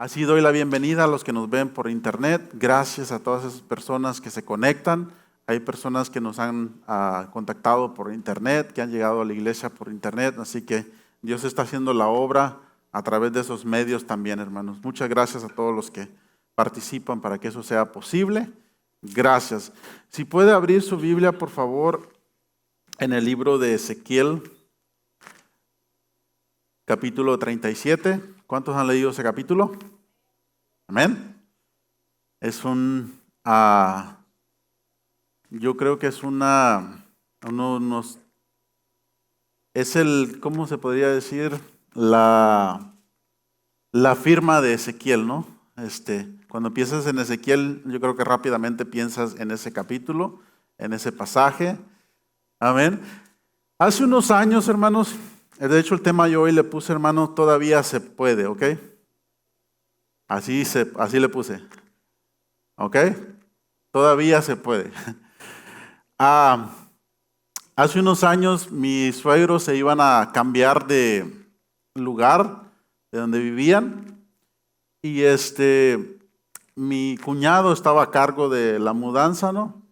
Así doy la bienvenida a los que nos ven por internet. Gracias a todas esas personas que se conectan. Hay personas que nos han contactado por internet, que han llegado a la iglesia por internet. Así que Dios está haciendo la obra a través de esos medios también, hermanos. Muchas gracias a todos los que participan para que eso sea posible. Gracias. Si puede abrir su Biblia, por favor, en el libro de Ezequiel, capítulo 37. ¿Cuántos han leído ese capítulo? Amén. Es yo creo que es es ¿cómo se podría decir? La firma de Ezequiel, ¿no? Cuando piensas en Ezequiel, yo creo que rápidamente piensas en ese capítulo, en ese pasaje. Amén. Hace unos años, hermanos, de hecho el tema yo hoy le puse, hermano, todavía se puede, ¿ok? Así le puse, ¿ok? Todavía se puede. Hace unos años mis suegros se iban a cambiar de lugar, de donde vivían, y mi cuñado estaba a cargo de la mudanza, ¿no?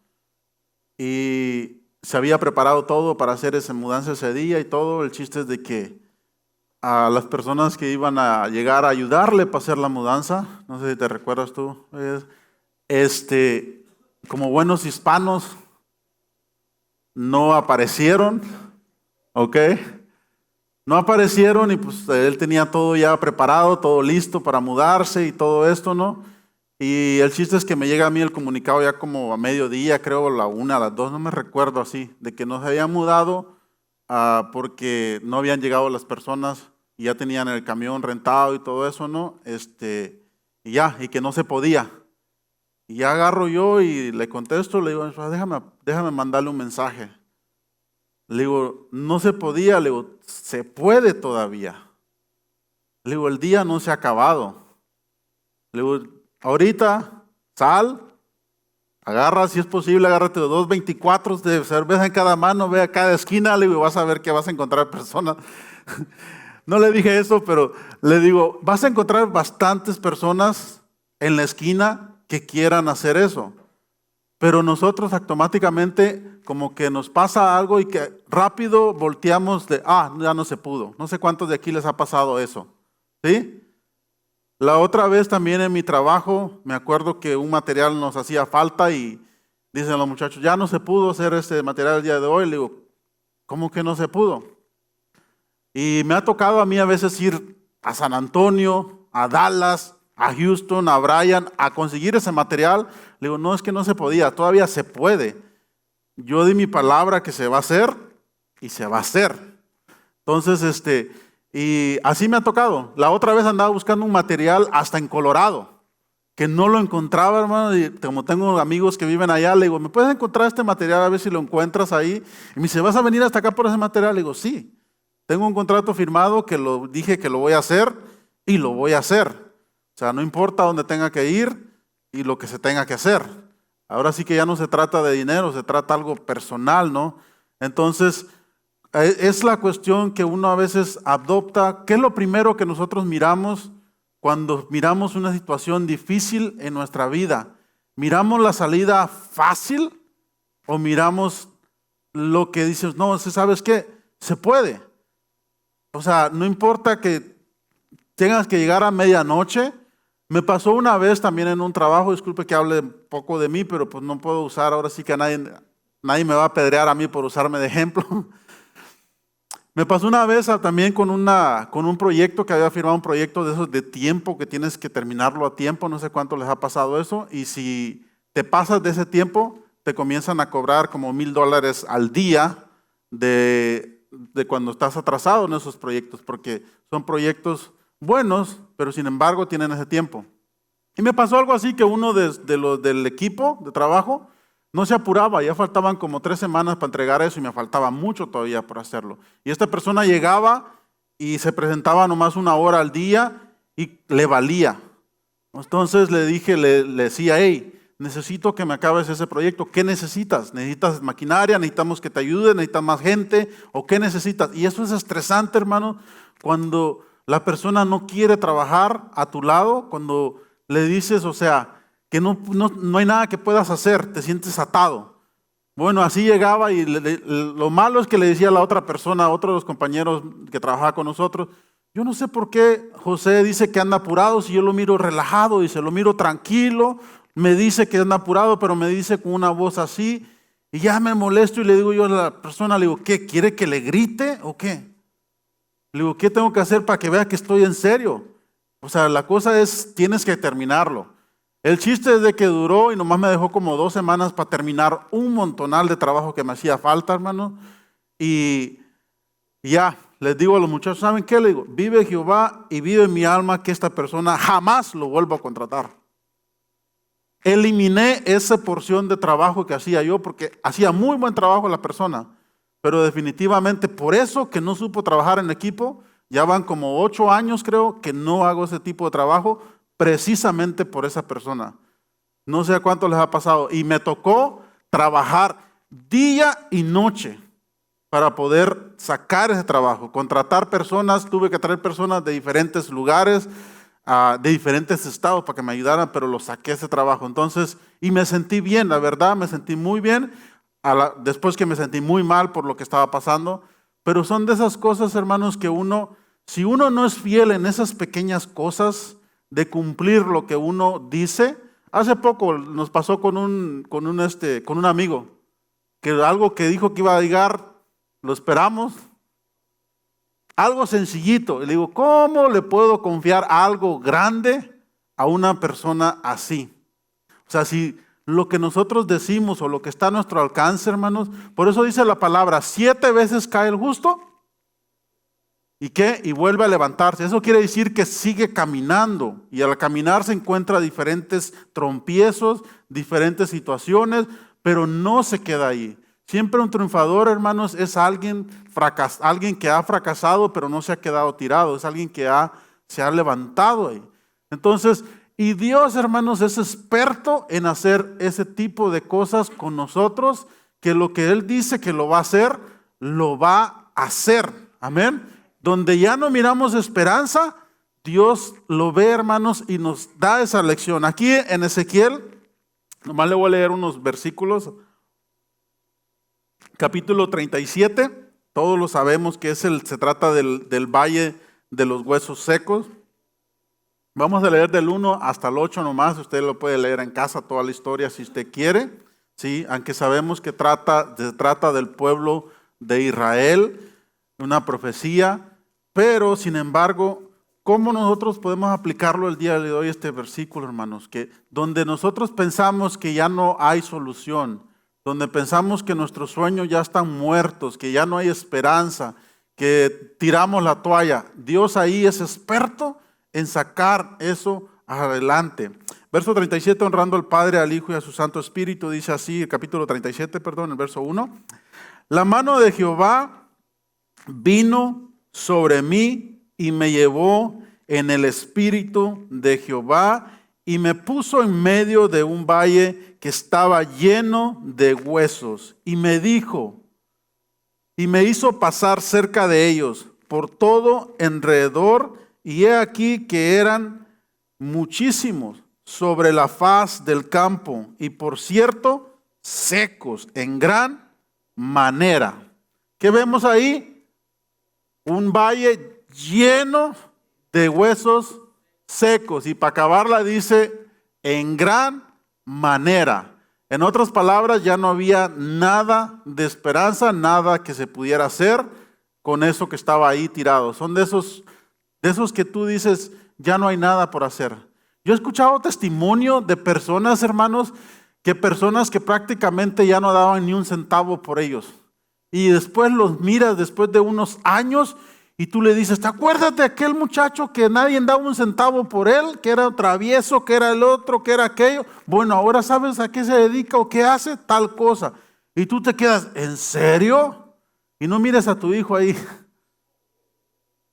Y se había preparado todo para hacer esa mudanza ese día y todo. El chiste es de que a las personas que iban a llegar a ayudarle para hacer la mudanza, no sé si te recuerdas tú, como buenos hispanos, no aparecieron, ¿ok? No aparecieron y pues él tenía todo ya preparado, todo listo para mudarse y todo esto, ¿no? Y el chiste es que me llega a mí el comunicado ya como a mediodía, creo a la 1, a las 2, no me recuerdo así, de que no se habían mudado porque no habían llegado las personas y ya tenían el camión rentado y todo eso, ¿no? Y que no se podía. Y ya agarro yo y le contesto, le digo, déjame mandarle un mensaje. Le digo, no se podía, le digo, se puede todavía. Le digo, el día no se ha acabado. Le digo, ahorita sal, agarra, si es posible, agárrate 2.24 de cerveza en cada mano, ve a cada esquina, le digo, vas a ver que vas a encontrar personas. No le dije eso, pero le digo, vas a encontrar bastantes personas en la esquina que quieran hacer eso. Pero nosotros automáticamente como que nos pasa algo y que rápido volteamos ya no se pudo. No sé cuántos de aquí les ha pasado eso. ¿Sí? La otra vez también en mi trabajo, me acuerdo que un material nos hacía falta y dicen los muchachos, ya no se pudo hacer este material el día de hoy. Le digo, ¿cómo que no se pudo? Y me ha tocado a mí a veces ir a San Antonio, a Dallas, a Houston, a Bryan, a conseguir ese material. Le digo, no, es que no se podía, todavía se puede. Yo di mi palabra que se va a hacer y se va a hacer. Entonces, y así me ha tocado. La otra vez andaba buscando un material hasta en Colorado, que no lo encontraba, hermano, y como tengo amigos que viven allá, le digo, ¿me puedes encontrar este material a ver si lo encuentras ahí? Y me dice, ¿vas a venir hasta acá por ese material? Le digo, sí. Tengo un contrato firmado que dije que lo voy a hacer y lo voy a hacer. O sea, no importa dónde tenga que ir y lo que se tenga que hacer. Ahora sí que ya no se trata de dinero, se trata algo personal, ¿no? Entonces, es la cuestión que uno a veces adopta. ¿Qué es lo primero que nosotros miramos cuando miramos una situación difícil en nuestra vida? ¿Miramos la salida fácil o miramos lo que dices, no, ¿sabes qué? Se puede. O sea, no importa que tengas que llegar a medianoche. Me pasó una vez también en un trabajo, disculpe que hable poco de mí, pero pues no puedo usar, ahora sí que nadie me va a apedrear a mí por usarme de ejemplo. Me pasó una vez también con un proyecto que había firmado, un proyecto de esos de tiempo, que tienes que terminarlo a tiempo, no sé cuánto les ha pasado eso, y si te pasas de ese tiempo, te comienzan a cobrar como $1,000 al día de cuando estás atrasado en esos proyectos, porque son proyectos buenos, pero sin embargo tienen ese tiempo. Y me pasó algo así que uno de los del equipo de trabajo no se apuraba, ya faltaban como 3 semanas para entregar eso y me faltaba mucho todavía por hacerlo. Y esta persona llegaba y se presentaba nomás 1 hora al día y le valía. Entonces le dije, le decía, hey, necesito que me acabes ese proyecto. ¿Qué necesitas? ¿Necesitas maquinaria? ¿Necesitamos que te ayude? ¿Necesitas más gente? ¿O qué necesitas? Y eso es estresante, hermano, cuando La persona no quiere trabajar a tu lado cuando le dices, o sea, que no hay nada que puedas hacer, te sientes atado. Bueno, así llegaba y lo malo es que le decía a la otra persona, a otro de los compañeros que trabajaba con nosotros, yo no sé por qué José dice que anda apurado si yo lo miro relajado, dice, lo miro tranquilo, me dice que anda apurado, pero me dice con una voz así, y ya me molesto y le digo yo a la persona, le digo, ¿qué? ¿Quiere que le grite o qué? Le digo, ¿qué tengo que hacer para que vea que estoy en serio? O sea, la cosa es, tienes que terminarlo. El chiste es de que duró y nomás me dejó como 2 semanas para terminar un montonal de trabajo que me hacía falta, hermano. Y ya, les digo a los muchachos, ¿saben qué? Le digo, vive Jehová y vive mi alma que esta persona jamás lo vuelva a contratar. Eliminé esa porción de trabajo que hacía yo porque hacía muy buen trabajo la persona. Pero definitivamente por eso que no supo trabajar en equipo, ya van como 8 años creo que no hago ese tipo de trabajo precisamente por esa persona. No sé a cuánto les ha pasado. Y me tocó trabajar día y noche para poder sacar ese trabajo. Contratar personas, tuve que traer personas de diferentes lugares, de diferentes estados para que me ayudaran, pero lo saqué ese trabajo. Entonces, y me sentí bien, la verdad, me sentí muy bien. Después que me sentí muy mal por lo que estaba pasando, pero son de esas cosas, hermanos, que si uno no es fiel en esas pequeñas cosas de cumplir lo que uno dice, hace poco nos pasó con un amigo, que algo que dijo que iba a llegar, lo esperamos, algo sencillito, y le digo, ¿cómo le puedo confiar algo grande a una persona así? O sea, si lo que nosotros decimos o lo que está a nuestro alcance, hermanos, por eso dice la palabra, 7 veces cae el justo, ¿y qué? Y vuelve a levantarse. Eso quiere decir que sigue caminando, y al caminar se encuentra diferentes trompiezos, diferentes situaciones, pero no se queda ahí. Siempre un triunfador, hermanos, es alguien que ha fracasado, pero no se ha quedado tirado, es alguien que se ha levantado ahí. Entonces, y Dios, hermanos, es experto en hacer ese tipo de cosas con nosotros, que lo que Él dice que lo va a hacer, lo va a hacer. Amén. Donde ya no miramos esperanza, Dios lo ve, hermanos, y nos da esa lección. Aquí en Ezequiel, nomás le voy a leer unos versículos. Capítulo 37, todos lo sabemos que se trata del valle de los huesos secos. Vamos a leer del 1 hasta el 8 nomás, usted lo puede leer en casa, toda la historia si usted quiere, ¿sí? Aunque sabemos que se trata del pueblo de Israel, una profecía, pero sin embargo, ¿cómo nosotros podemos aplicarlo el día de hoy este versículo, hermanos? Que donde nosotros pensamos que ya no hay solución, donde pensamos que nuestros sueños ya están muertos, que ya no hay esperanza, que tiramos la toalla, Dios ahí es experto en sacar eso adelante. Verso 37, honrando al Padre, al Hijo y a su Santo Espíritu, dice así, el capítulo 37, perdón, el verso 1. La mano de Jehová vino sobre mí y me llevó en el espíritu de Jehová y me puso en medio de un valle que estaba lleno de huesos y me dijo, y me hizo pasar cerca de ellos por todo alrededor, y he aquí que eran muchísimos sobre la faz del campo, y por cierto, secos en gran manera. ¿Qué vemos ahí? Un valle lleno de huesos secos, y para acabarla dice, en gran manera. En otras palabras, ya no había nada de esperanza, nada que se pudiera hacer con eso que estaba ahí tirado. Son de esos que tú dices, ya no hay nada por hacer. Yo he escuchado testimonio de personas, hermanos, que prácticamente ya no daban ni un centavo por ellos. Y después los miras después de unos años y tú le dices, ¿te acuerdas de aquel muchacho que nadie daba un centavo por él? Que era travieso, que era el otro, que era aquello. Bueno, ahora sabes a qué se dedica o qué hace, tal cosa. Y tú te quedas, ¿en serio? Y no mires a tu hijo ahí.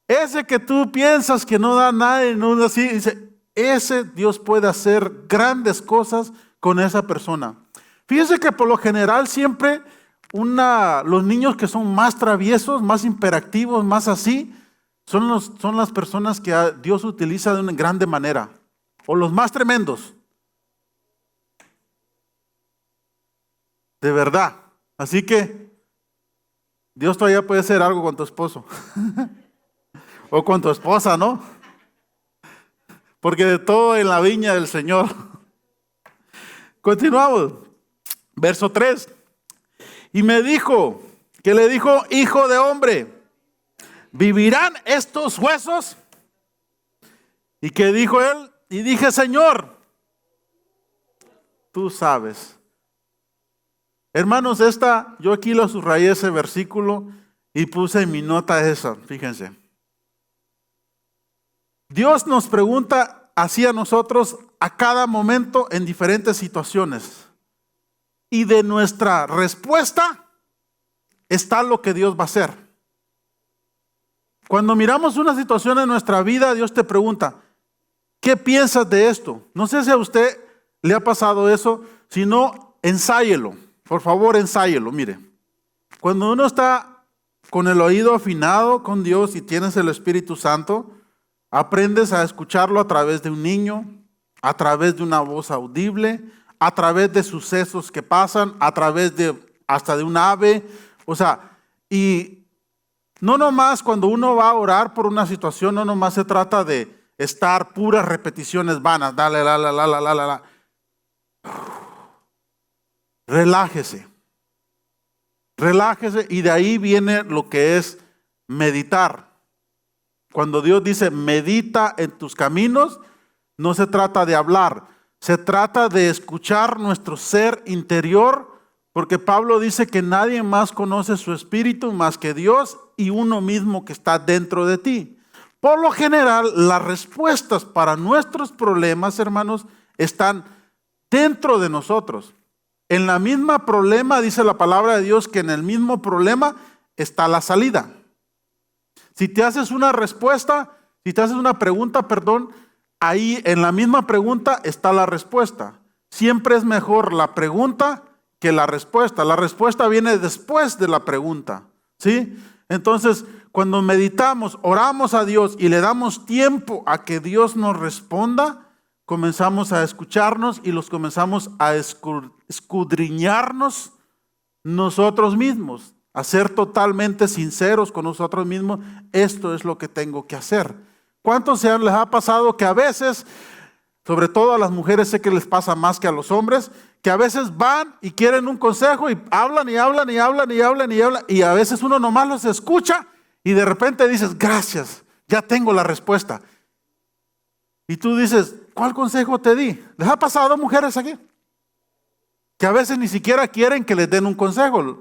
Ese que tú piensas que no da nada y no da así, dice, ese Dios puede hacer grandes cosas con esa persona. Fíjense que por lo general siempre los niños que son más traviesos, más hiperactivos, más así, son las personas que Dios utiliza de una grande manera, o los más tremendos. De verdad. Así que Dios todavía puede hacer algo con tu esposo o con tu esposa, ¿no? Porque de todo en la viña del Señor. Continuamos. Verso 3. Y me dijo, que le dijo, hijo de hombre, ¿vivirán estos huesos? ¿Y qué dijo él? Y dije, Señor, tú sabes. Hermanos, yo aquí lo subrayé ese versículo y puse en mi nota esa, fíjense. Dios nos pregunta así a nosotros a cada momento en diferentes situaciones. Y de nuestra respuesta está lo que Dios va a hacer. Cuando miramos una situación en nuestra vida, Dios te pregunta, ¿qué piensas de esto? No sé si a usted le ha pasado eso, si no, ensáyelo. Por favor, ensáyelo. Mire, cuando uno está con el oído afinado con Dios y tienes el Espíritu Santo, aprendes a escucharlo a través de un niño, a través de una voz audible, a través de sucesos que pasan, a través de hasta de un ave. O sea, y no nomás cuando uno va a orar por una situación, no nomás se trata de estar puras repeticiones vanas. Dale, la. Relájese. Relájese y de ahí viene lo que es meditar. Cuando Dios dice medita en tus caminos, no se trata de hablar, se trata de escuchar nuestro ser interior, porque Pablo dice que nadie más conoce su espíritu más que Dios y uno mismo que está dentro de ti. Por lo general, las respuestas para nuestros problemas, hermanos, están dentro de nosotros. En la misma problema, dice la palabra de Dios, que en el mismo problema está la salida. Si te haces una pregunta, ahí en la misma pregunta está la respuesta. Siempre es mejor la pregunta que la respuesta. La respuesta viene después de la pregunta, ¿sí? Entonces, cuando meditamos, oramos a Dios y le damos tiempo a que Dios nos responda, comenzamos a escucharnos y los comenzamos a escudriñarnos nosotros mismos, a ser totalmente sinceros con nosotros mismos. Esto es lo que tengo que hacer. ¿Cuántos les ha pasado que a veces, sobre todo a las mujeres, sé que les pasa más que a los hombres, que a veces van y quieren un consejo y hablan y a veces uno nomás los escucha y de repente dices, gracias, ya tengo la respuesta. Y tú dices, ¿cuál consejo te di? ¿Les ha pasado, mujeres, aquí? Que a veces ni siquiera quieren que les den un consejo.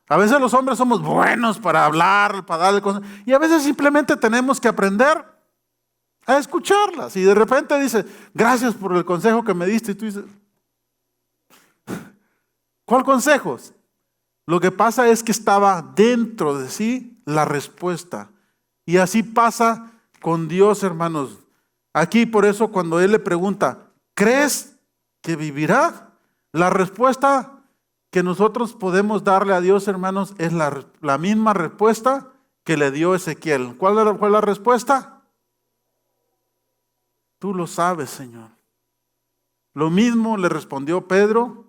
A veces los hombres somos buenos para hablar, para darle consejo. Y a veces simplemente tenemos que aprender a escucharlas. Y de repente dice, gracias por el consejo que me diste. Y tú dices, ¿cuál consejo? Lo que pasa es que estaba dentro de sí la respuesta. Y así pasa con Dios, hermanos. Aquí por eso cuando Él le pregunta, ¿crees que vivirá? La respuesta que nosotros podemos darle a Dios, hermanos, es la misma respuesta que le dio Ezequiel. ¿Cuál fue la respuesta? Tú lo sabes, Señor. Lo mismo le respondió Pedro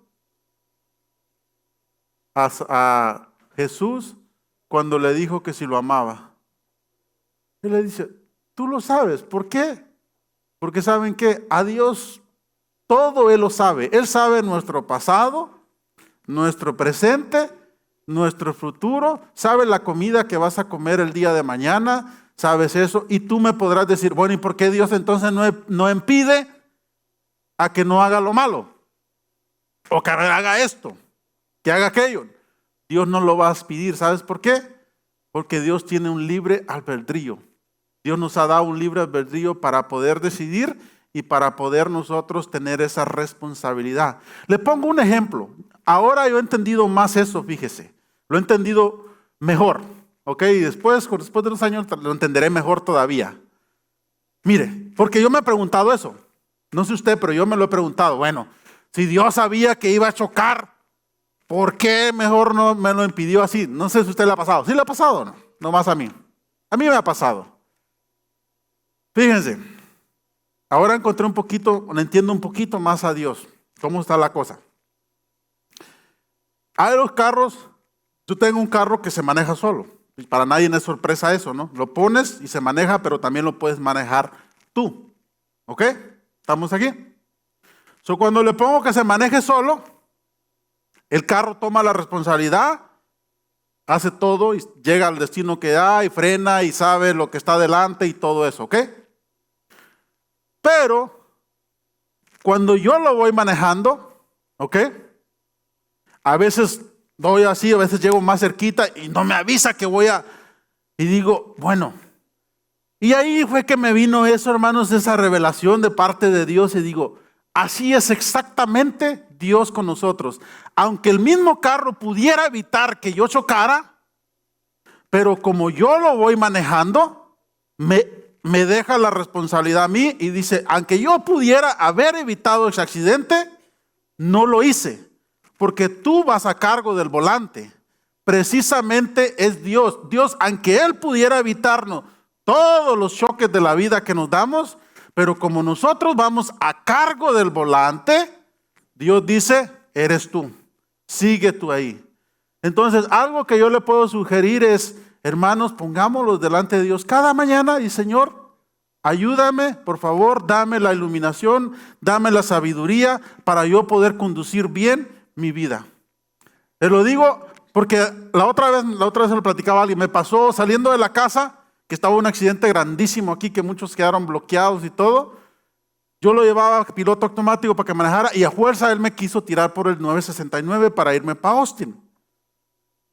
a Jesús cuando le dijo que si lo amaba. Él le dice, tú lo sabes. ¿Por qué? Porque ¿saben qué? A Dios todo Él lo sabe. Él sabe nuestro pasado, nuestro presente, nuestro futuro. Sabe la comida que vas a comer el día de mañana. Sabes eso. Y tú me podrás decir, bueno, ¿y por qué Dios entonces no impide a que no haga lo malo? O que haga esto, que haga aquello. Dios no lo va a pedir. ¿Sabes por qué? Porque Dios tiene un libre albedrío. Dios nos ha dado un libre albedrío para poder decidir y para poder nosotros tener esa responsabilidad. Le pongo un ejemplo. Ahora yo he entendido más eso, fíjese. Lo he entendido mejor. ¿Ok? Y después de los años lo entenderé mejor todavía. Mire, porque yo me he preguntado eso. No sé usted, pero yo me lo he preguntado. Bueno, si Dios sabía que iba a chocar, ¿por qué mejor no me lo impidió así? No sé si a usted le ha pasado. ¿Sí le ha pasado o no? No más a mí. A mí me ha pasado. Fíjense, ahora encontré entiendo un poquito más a Dios. ¿Cómo está la cosa? Hay los carros, yo tengo un carro que se maneja solo. Para nadie no es sorpresa eso, ¿no? Lo pones y se maneja, pero también lo puedes manejar tú. ¿Ok? ¿Estamos aquí? Cuando le pongo que se maneje solo, el carro toma la responsabilidad, hace todo y llega al destino que da y frena y sabe lo que está adelante y todo eso, ¿ok? Pero cuando yo lo voy manejando, ¿ok? A veces doy así, a veces llego más cerquita y no me avisa que voy a... Y digo, bueno. Y ahí fue que me vino eso, hermanos, esa revelación de parte de Dios. Y digo, así es exactamente Dios con nosotros. Aunque el mismo carro pudiera evitar que yo chocara, pero como yo lo voy manejando, me deja la responsabilidad a mí y dice, aunque yo pudiera haber evitado ese accidente, no lo hice. Porque tú vas a cargo del volante. Precisamente es Dios. Dios, aunque Él pudiera evitarnos todos los choques de la vida que nos damos, pero como nosotros vamos a cargo del volante, Dios dice, eres tú. Sigue tú ahí. Entonces, algo que yo le puedo sugerir es, hermanos, pongámoslos delante de Dios cada mañana y Señor, ayúdame, por favor, dame la iluminación, dame la sabiduría para yo poder conducir bien mi vida. Te lo digo porque la otra vez se lo platicaba a alguien, me pasó saliendo de la casa, que estaba un accidente grandísimo aquí, que muchos quedaron bloqueados y todo. Yo lo llevaba piloto automático para que manejara y a fuerza él me quiso tirar por el 969 para irme para Austin.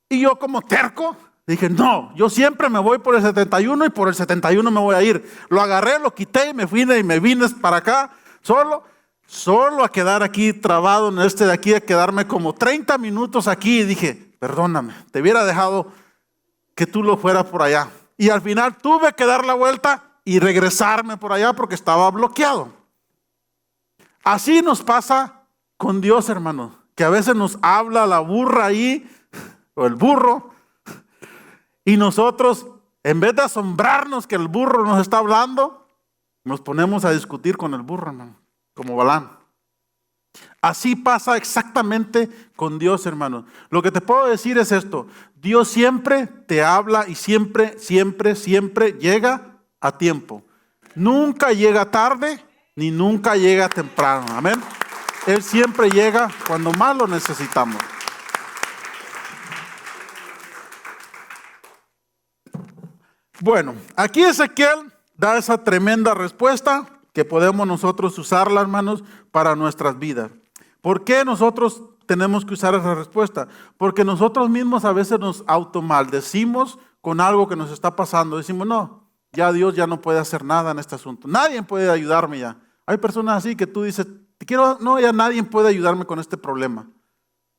Y yo como terco, dije, no, yo siempre me voy por el 71 y por el 71 me voy a ir. Lo agarré, lo quité y me vine para acá solo a quedar aquí trabado en de aquí, a quedarme como 30 minutos aquí. Y dije, perdóname, te hubiera dejado que tú lo fueras por allá. Y al final tuve que dar la vuelta y regresarme por allá porque estaba bloqueado. Así nos pasa con Dios, hermanos, que a veces nos habla la burra ahí, o el burro, y nosotros, en vez de asombrarnos que el burro nos está hablando, nos ponemos a discutir con el burro, hermano, como Balán. Así pasa exactamente con Dios, hermano. Lo que te puedo decir es esto: Dios siempre te habla y siempre llega a tiempo. Nunca llega tarde ni nunca llega temprano. Amén. Él siempre llega cuando más lo necesitamos. Bueno, aquí Ezequiel da esa tremenda respuesta que podemos nosotros usarla, hermanos, para nuestras vidas. ¿Por qué nosotros tenemos que usar esa respuesta? Porque nosotros mismos a veces nos automaldecimos con algo que nos está pasando. Decimos, no, ya Dios ya no puede hacer nada en este asunto. Nadie puede ayudarme ya. Hay personas así que tú dices, no, ya nadie puede ayudarme con este problema.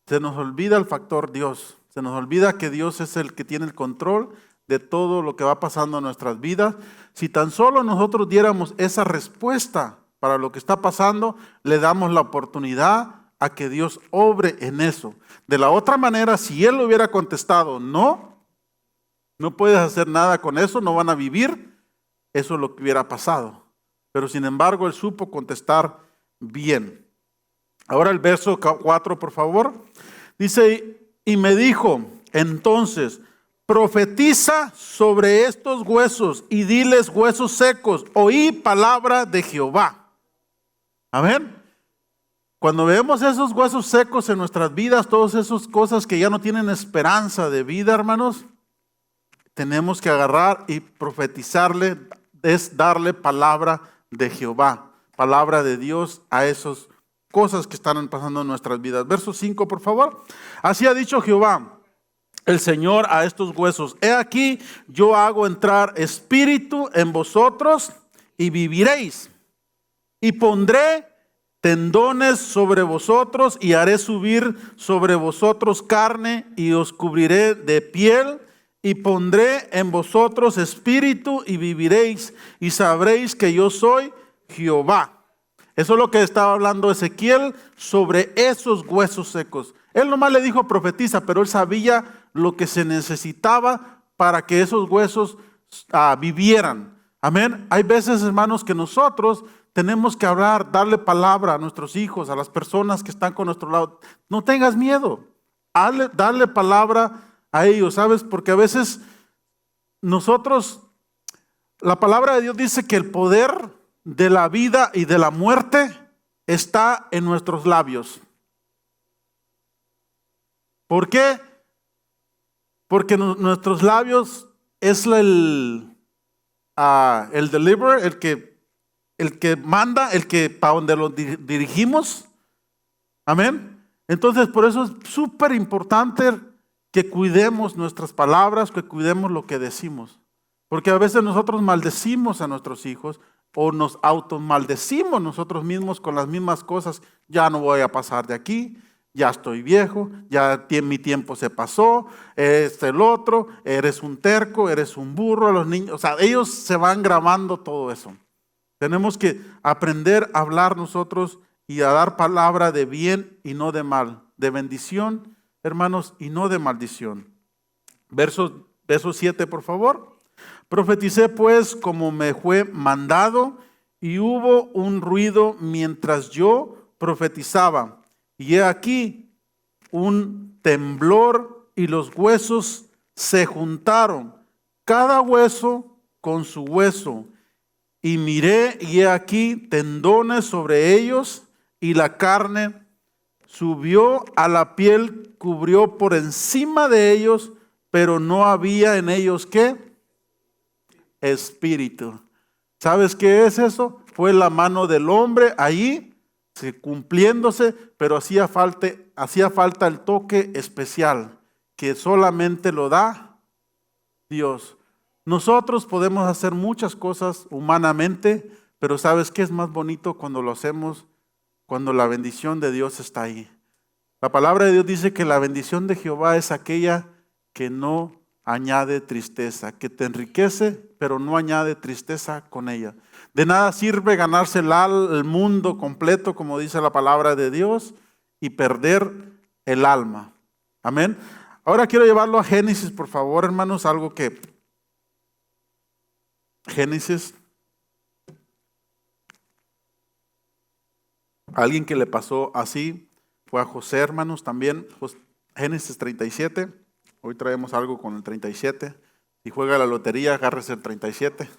Se nos olvida el factor Dios. Se nos olvida que Dios es el que tiene el control de todo lo que va pasando en nuestras vidas. Si tan solo nosotros diéramos esa respuesta para lo que está pasando, le damos la oportunidad a que Dios obre en eso. De la otra manera, si Él hubiera contestado, no puedes hacer nada con eso, no van a vivir, eso es lo que hubiera pasado. Pero sin embargo, Él supo contestar bien. Ahora el verso 4, por favor. Dice, y me dijo, entonces, profetiza sobre estos huesos y diles, huesos secos, oí palabra de Jehová. Amén. Cuando vemos esos huesos secos en nuestras vidas, todas esas cosas que ya no tienen esperanza de vida, hermanos, tenemos que agarrar y profetizarle, es darle palabra de Jehová, palabra de Dios a esas cosas que están pasando en nuestras vidas. Verso 5, por favor. Así ha dicho Jehová, el Señor, a estos huesos: he aquí, yo hago entrar espíritu en vosotros y viviréis. Y pondré tendones sobre vosotros y haré subir sobre vosotros carne y os cubriré de piel y pondré en vosotros espíritu y viviréis y sabréis que yo soy Jehová. Eso es lo que estaba hablando Ezequiel sobre esos huesos secos. Él nomás le dijo profetiza, pero él sabía lo que se necesitaba para que esos huesos vivieran. Amén. Hay veces, hermanos, que nosotros tenemos que hablar, darle palabra a nuestros hijos, a las personas que están con nuestro lado. No tengas miedo. Darle palabra a ellos, ¿sabes? Porque a veces nosotros, la palabra de Dios dice que el poder de la vida y de la muerte está en nuestros labios. ¿Por qué? Porque nuestros labios es el deliverer, el que manda, el que para donde lo dirigimos. Amén. Entonces, por eso es súper importante que cuidemos nuestras palabras, que cuidemos lo que decimos. Porque a veces nosotros maldecimos a nuestros hijos o nos automaldecimos nosotros mismos con las mismas cosas. Ya no voy a pasar de aquí, ya estoy viejo, ya mi tiempo se pasó, el otro, eres un terco, eres un burro a los niños. O sea, ellos se van grabando todo eso. Tenemos que aprender a hablar nosotros y a dar palabra de bien y no de mal, de bendición, hermanos, y no de maldición. Verso 7, por favor. Profeticé pues como me fue mandado, y hubo un ruido mientras yo profetizaba. Y he aquí un temblor, y los huesos se juntaron, cada hueso con su hueso. Y miré, y he aquí tendones sobre ellos, y la carne subió a la piel, cubrió por encima de ellos, pero no había en ellos ¿qué? Espíritu. ¿Sabes qué es eso? Fue la mano del hombre allí, cumpliéndose, pero hacía falta el toque especial, que solamente lo da Dios. Nosotros podemos hacer muchas cosas humanamente, pero ¿sabes qué es más bonito cuando lo hacemos? Cuando la bendición de Dios está ahí. La palabra de Dios dice que la bendición de Jehová es aquella que no añade tristeza, que te enriquece, pero no añade tristeza con ella. De nada sirve ganarse el mundo completo, como dice la palabra de Dios, y perder el alma. Amén. Ahora quiero llevarlo a Génesis, por favor, hermanos, algo que Génesis, alguien que le pasó así fue a José, hermanos, también. Génesis 37. Hoy traemos algo con el 37. Si juega la lotería, agárrese el 37.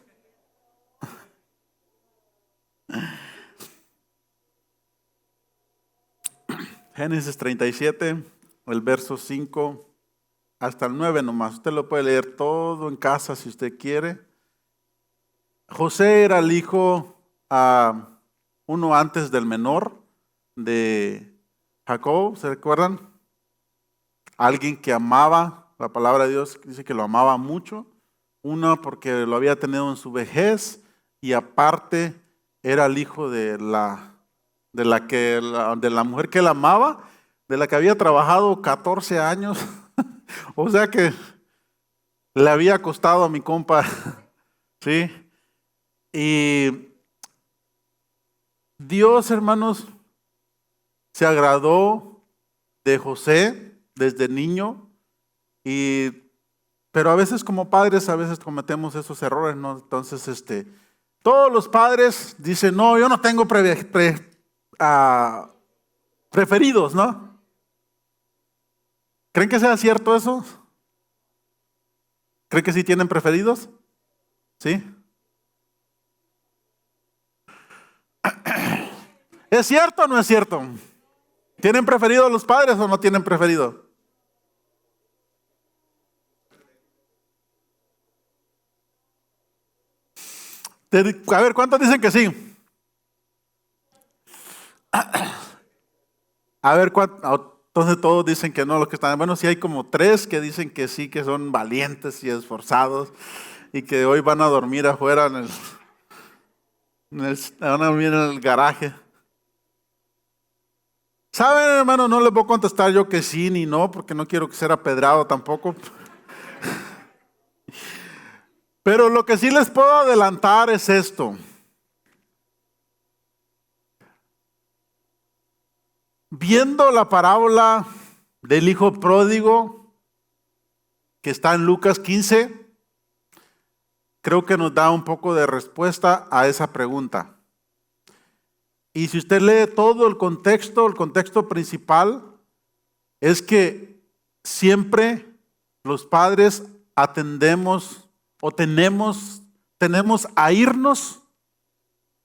Génesis 37, el verso 5 hasta el 9 nomás. Usted lo puede leer todo en casa si usted quiere. José era el hijo, uno antes del menor de Jacob, ¿se recuerdan? Alguien que amaba, la palabra de Dios dice que lo amaba mucho. Uno porque lo había tenido en su vejez y aparte era el hijo de la mujer que él amaba, de la que había trabajado 14 años. O sea que le había costado a mi compa, ¿sí? Y Dios, hermanos, se agradó de José desde niño, pero a veces como padres, a veces cometemos esos errores, ¿no? Entonces, todos los padres dicen, no, yo no tengo preferidos, ¿no? ¿Creen que sea cierto eso? ¿Creen que sí tienen preferidos? ¿Sí? ¿Es cierto o no es cierto? ¿Tienen preferido los padres o no tienen preferido? A ver, ¿cuántos dicen que sí? A ver, entonces todos dicen que no, los que están. Bueno, sí hay como 3 que dicen que sí, que son valientes y esforzados y que hoy van a dormir afuera van a dormir en el garaje. ¿Saben, hermano? No les voy a contestar yo que sí ni no, porque no quiero que sea apedrado tampoco. Pero lo que sí les puedo adelantar es esto. Viendo la parábola del hijo pródigo que está en Lucas 15, creo que nos da un poco de respuesta a esa pregunta. Y si usted lee todo el contexto principal es que siempre los padres atendemos o tenemos a irnos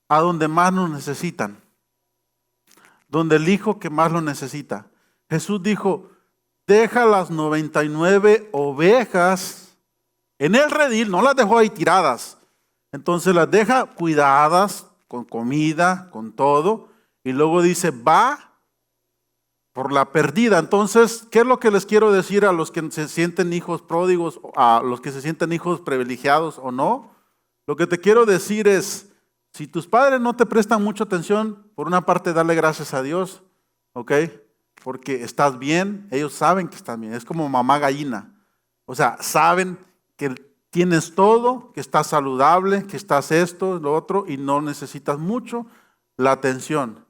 a donde más nos necesitan, donde el hijo que más lo necesita. Jesús dijo, deja las 99 ovejas en el redil, no las dejó ahí tiradas. Entonces las deja cuidadas, con comida, con todo, y luego dice, va por la perdida. Entonces, ¿qué es lo que les quiero decir a los que se sienten hijos pródigos, a los que se sienten hijos privilegiados o no? Lo que te quiero decir es, si tus padres no te prestan mucha atención, por una parte dale gracias a Dios, ¿ok? Porque estás bien, ellos saben que estás bien, es como mamá gallina. O sea, saben que tienes todo, que estás saludable, que estás esto, lo otro, y no necesitas mucho la atención.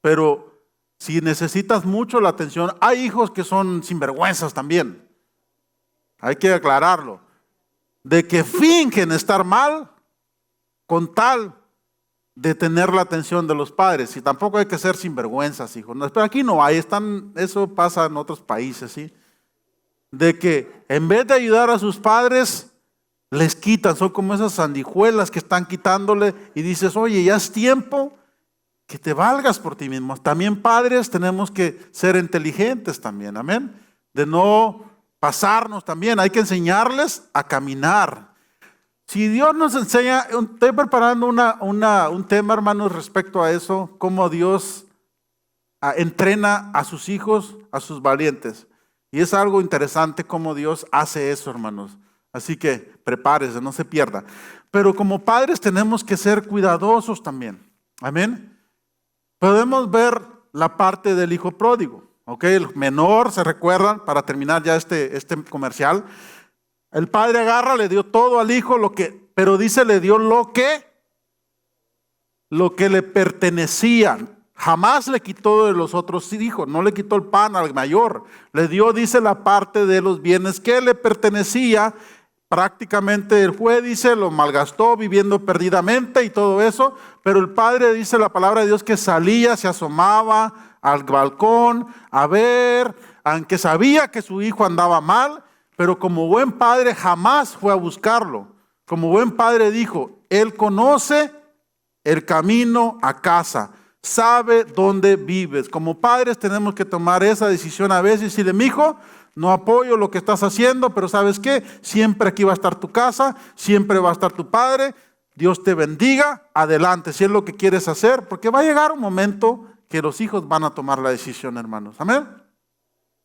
Pero si necesitas mucho la atención, hay hijos que son sinvergüenzas también. Hay que aclararlo. De que fingen estar mal con tal de tener la atención de los padres. Y tampoco hay que ser sinvergüenzas, hijos. No, pero aquí no hay, eso pasa en otros países, ¿sí? De que en vez de ayudar a sus padres, les quitan, son como esas sandijuelas que están quitándole y dices, oye, ya es tiempo que te valgas por ti mismo. También padres tenemos que ser inteligentes también, amén. De no pasarnos también, hay que enseñarles a caminar. Si Dios nos enseña, estoy preparando un tema, hermanos, respecto a eso, cómo Dios entrena a sus hijos, a sus valientes. Y es algo interesante cómo Dios hace eso, hermanos. Así que prepárese, no se pierda. Pero como padres tenemos que ser cuidadosos también. Amén. Podemos ver la parte del hijo pródigo. ¿Ok? El menor, ¿se recuerdan? Para terminar ya este comercial. El padre agarra, le dio todo al hijo, pero dice, le dio lo que le pertenecía. Jamás le quitó de los otros hijos, no le quitó el pan al mayor. Le dio, dice, la parte de los bienes que le pertenecía. Prácticamente el juez dice, lo malgastó viviendo perdidamente y todo eso, pero el padre dice la palabra de Dios que salía, se asomaba al balcón a ver, aunque sabía que su hijo andaba mal, pero como buen padre jamás fue a buscarlo. Como buen padre dijo, él conoce el camino a casa, sabe dónde vives. Como padres tenemos que tomar esa decisión a veces y decirle, mijo, no apoyo lo que estás haciendo, pero ¿sabes qué? Siempre aquí va a estar tu casa, siempre va a estar tu padre. Dios te bendiga, adelante, si es lo que quieres hacer, porque va a llegar un momento que los hijos van a tomar la decisión, hermanos. Amén.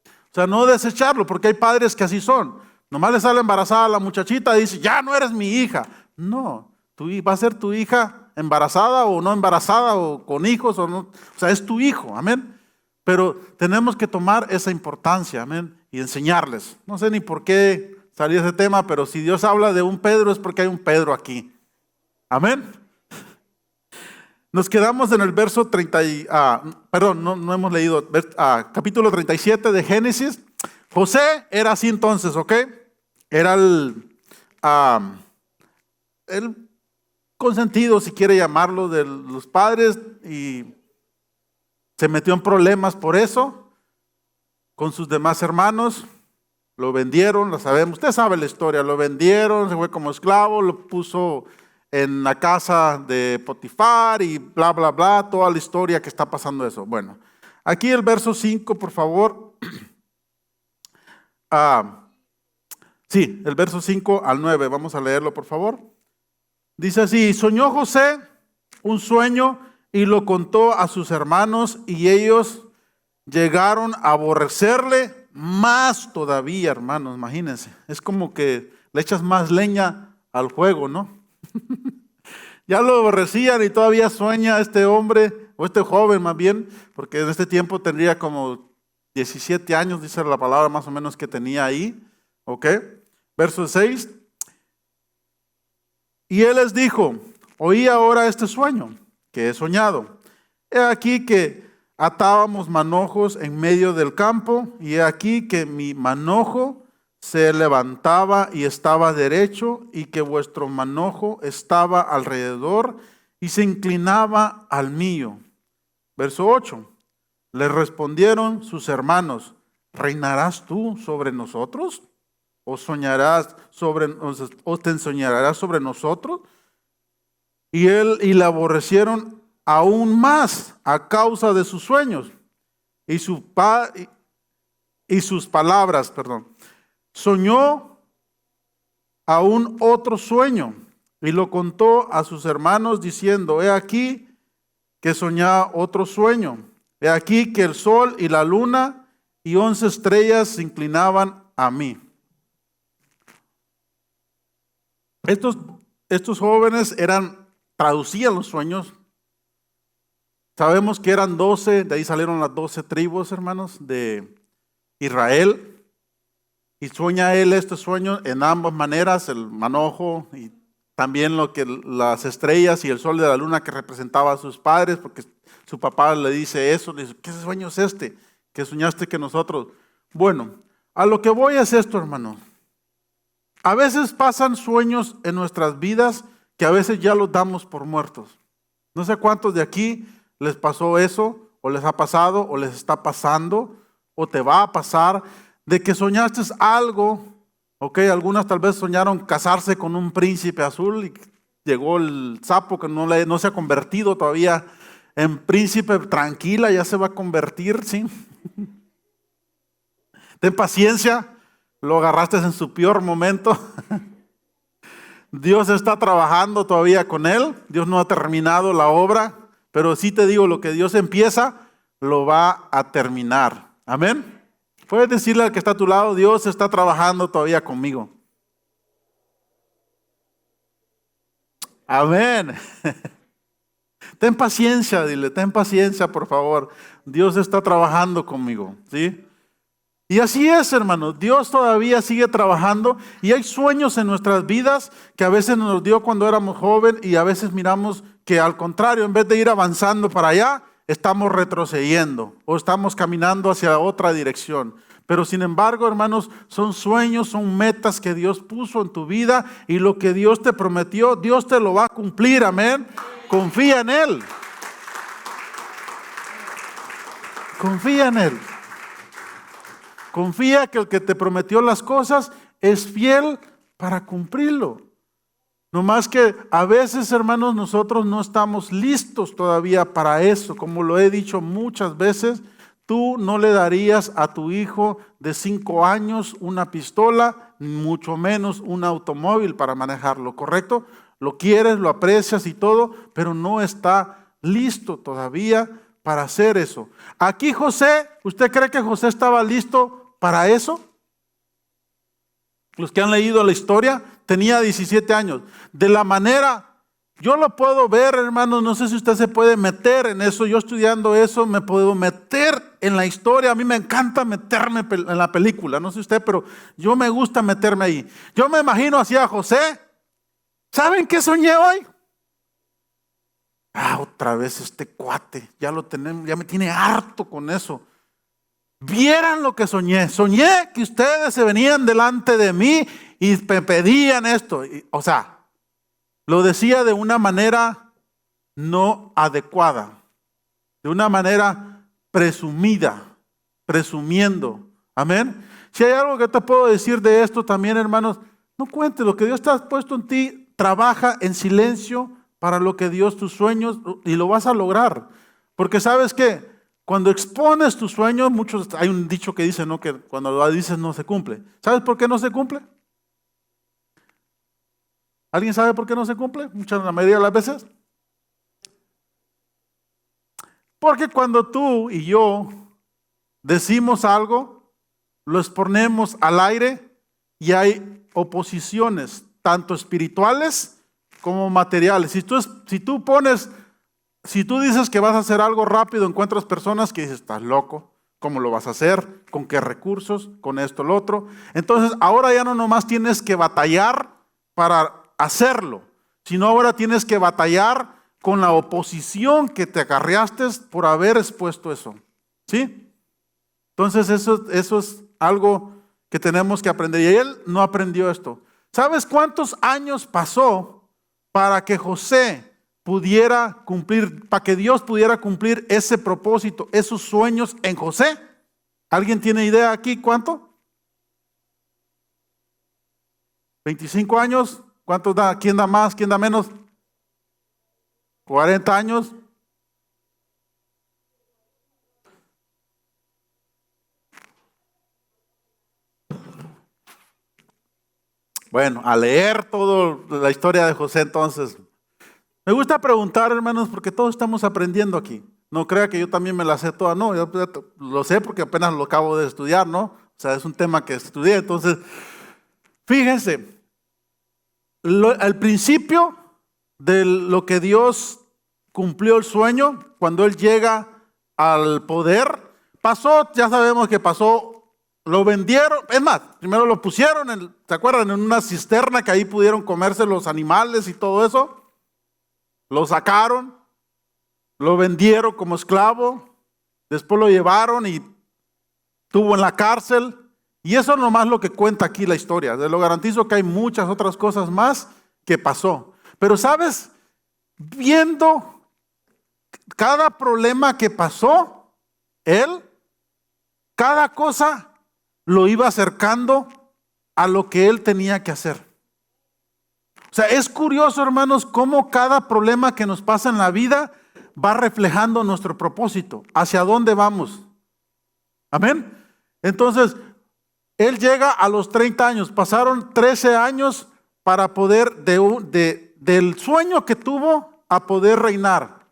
O sea, no desecharlo, porque hay padres que así son. Nomás le sale embarazada a la muchachita y dice, ya no eres mi hija. No, va a ser tu hija embarazada o no embarazada o con hijos o no. O sea, es tu hijo, amén. Pero tenemos que tomar esa importancia, amén, y enseñarles. No sé ni por qué salió ese tema, pero si Dios habla de un Pedro es porque hay un Pedro aquí. Amén. Nos quedamos en el verso 30, no hemos leído, capítulo 37 de Génesis. José era así entonces, ¿ok? Era el consentido, si quiere llamarlo, de los padres y se metió en problemas por eso con sus demás hermanos. Lo vendieron, lo sabemos, usted sabe la historia, lo vendieron, se fue como esclavo, lo puso en la casa de Potifar y bla, bla, bla, toda la historia que está pasando eso. Bueno, aquí el verso 5, por favor. Sí, el verso 5 al 9, vamos a leerlo, por favor. Dice así, soñó José un sueño y lo contó a sus hermanos y ellos llegaron a aborrecerle más todavía, hermanos, imagínense. Es como que le echas más leña al fuego, ¿no? Ya lo aborrecían y todavía sueña este hombre, o este joven más bien, porque en este tiempo tendría como 17 años, dice la palabra más o menos que tenía ahí, ¿ok? Verso 6. Y él les dijo, oí ahora este sueño que he soñado. He aquí que atábamos manojos en medio del campo, y he aquí que mi manojo se levantaba y estaba derecho, y que vuestro manojo estaba alrededor y se inclinaba al mío. Verso 8. Le respondieron sus hermanos: ¿reinarás tú sobre nosotros? ¿O te enseñarás sobre nosotros? Y le aborrecieron aún más a causa de sus sueños y sus palabras. Soñó aún otro sueño y lo contó a sus hermanos diciendo: he aquí que soñaba otro sueño. He aquí que el sol y la luna y 11 estrellas se inclinaban a mí. Estos jóvenes traducían los sueños. Sabemos que eran 12, de ahí salieron las 12 tribus, hermanos, de Israel. Y sueña él este sueño en ambas maneras, el manojo y también las estrellas y el sol de la luna que representaba a sus padres, porque su papá le dice eso, le dice: ¿qué sueño es este que soñaste que nosotros? Bueno, a lo que voy es esto, hermano. A veces pasan sueños en nuestras vidas que a veces ya los damos por muertos. No sé cuántos de aquí les pasó eso, o les ha pasado, o les está pasando, o te va a pasar, de que soñaste algo. Algunas tal vez soñaron casarse con un príncipe azul y llegó el sapo que no se ha convertido todavía en príncipe. Tranquila, ya se va a convertir, ¿sí? Ten paciencia, lo agarraste en su peor momento. Dios está trabajando todavía con él, Dios no ha terminado la obra, pero sí te digo, lo que Dios empieza, lo va a terminar. Amén. Puedes decirle al que está a tu lado: Dios está trabajando todavía conmigo. Amén. Ten paciencia, dile, ten paciencia, por favor. Dios está trabajando conmigo, ¿sí? Y así es, hermanos. Dios todavía sigue trabajando y hay sueños en nuestras vidas que a veces nos dio cuando éramos jóvenes y a veces miramos que al contrario, en vez de ir avanzando para allá, estamos retrocediendo o estamos caminando hacia otra dirección. Pero sin embargo, hermanos, son sueños, son metas que Dios puso en tu vida y lo que Dios te prometió, Dios te lo va a cumplir, amén. Confía en Él. Confía en Él. Confía que el que te prometió las cosas es fiel para cumplirlo. No más que a veces, hermanos, nosotros no estamos listos todavía para eso. Como lo he dicho muchas veces, tú no le darías a tu hijo de 5 años una pistola, mucho menos un automóvil para manejarlo, ¿correcto? Lo quieres, lo aprecias y todo, pero no está listo todavía para hacer eso. Aquí José, ¿usted cree que José estaba listo para eso? Los que han leído la historia, tenía 17 años. De la manera, yo lo puedo ver, hermanos, no sé si usted se puede meter en eso. Yo estudiando eso me puedo meter en la historia. A mí me encanta meterme en la película, no sé usted, pero yo me gusta meterme ahí. Yo me imagino así a José. ¿Saben qué soñé hoy? Otra vez este cuate, ya lo tenemos, ya me tiene harto con eso. Vieran lo que soñé. Soñé que ustedes se venían delante de mí y me pedían esto. O sea, lo decía de una manera no adecuada, de una manera presumida, presumiendo. Amén. Si hay algo que te puedo decir de esto también, hermanos, no cuentes lo que Dios te ha puesto en ti. Trabaja en silencio para lo que Dios, tus sueños, y lo vas a lograr. Porque ¿sabes qué? Cuando expones tus sueños, hay un dicho que dice, ¿no?, que cuando lo dices no se cumple. ¿Sabes por qué no se cumple? ¿Alguien sabe por qué no se cumple? La mayoría de las veces. Porque cuando tú y yo decimos algo, lo exponemos al aire y hay oposiciones, tanto espirituales como materiales. Si tú dices que vas a hacer algo rápido, encuentras personas que dicen: estás loco, ¿cómo lo vas a hacer? ¿Con qué recursos? ¿Con esto, lo otro? Entonces ahora ya no nomás tienes que batallar para hacerlo, sino ahora tienes que batallar con la oposición que te acarreaste por haber expuesto eso. ¿Sí? Entonces eso es algo que tenemos que aprender. Y él no aprendió esto. ¿Sabes cuántos años pasó para que José pudiera cumplir, para que Dios pudiera cumplir ese propósito, esos sueños en José? ¿Alguien tiene idea aquí cuánto? 25 años. ¿Cuántos da? ¿Quién da más? ¿Quién da menos? 40 años. Bueno, a leer toda la historia de José entonces. Me gusta preguntar, hermanos, porque todos estamos aprendiendo aquí. No crea que yo también me la sé toda, no, yo lo sé porque apenas lo acabo de estudiar, ¿no? O sea, es un tema que estudié. Entonces, fíjense, al principio de lo que Dios cumplió el sueño, cuando Él llega al poder, pasó, ya sabemos que pasó, lo vendieron, es más, primero lo pusieron, ¿se acuerdan? En una cisterna que ahí pudieron comerse los animales y todo eso. Lo sacaron, lo vendieron como esclavo, después lo llevaron y estuvo en la cárcel. Y eso es nomás lo que cuenta aquí la historia. Te lo garantizo que hay muchas otras cosas más que pasó. Pero sabes, viendo cada problema que pasó, él, cada cosa lo iba acercando a lo que él tenía que hacer. O sea, es curioso, hermanos, cómo cada problema que nos pasa en la vida va reflejando nuestro propósito, hacia dónde vamos. Amén. Entonces, él llega a los 30 años, pasaron 13 años para poder, del sueño que tuvo, a poder reinar.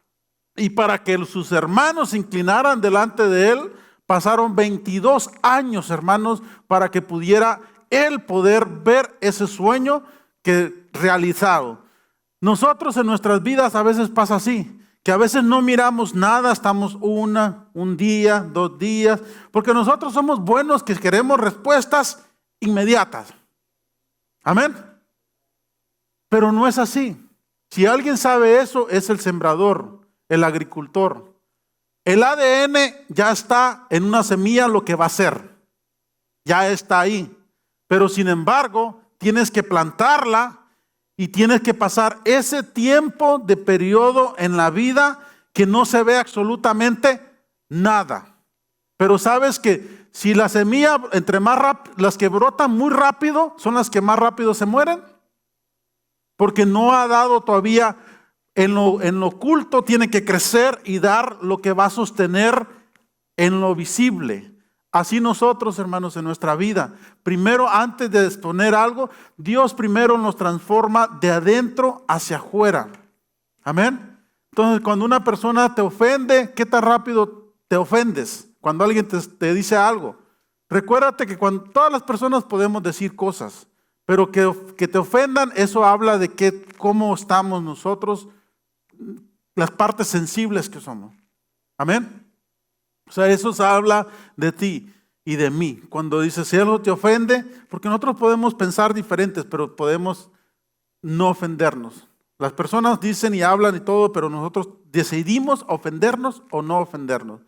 Y para que sus hermanos se inclinaran delante de él, pasaron 22 años, hermanos, para que pudiera él poder ver ese sueño que realizado. Nosotros en nuestras vidas a veces pasa así, que a veces no miramos nada, estamos un día, 2 días, porque nosotros somos buenos que queremos respuestas inmediatas. Amén. Pero no es así. Si alguien sabe eso, es el sembrador, el agricultor. El ADN ya está en una semilla lo que va a ser. Ya está ahí. Pero sin embargo, tienes que plantarla y tienes que pasar ese tiempo de periodo en la vida que no se ve absolutamente nada. Pero sabes que si la semilla, entre más rápido, las que brotan muy rápido son las que más rápido se mueren, porque no ha dado todavía en lo oculto, tiene que crecer y dar lo que va a sostener en lo visible. Así nosotros, hermanos, en nuestra vida, primero antes de exponer algo, Dios primero nos transforma de adentro hacia afuera. Amén. Entonces, cuando una persona te ofende, ¿qué tan rápido te ofendes? Cuando alguien te dice algo. Recuérdate que cuando todas las personas podemos decir cosas, pero que te ofendan, eso habla de cómo estamos nosotros, las partes sensibles que somos. Amén. O sea, eso habla de ti y de mí. Cuando dices, si algo te ofende, porque nosotros podemos pensar diferentes, pero podemos no ofendernos. Las personas dicen y hablan y todo, pero nosotros decidimos ofendernos o no ofendernos.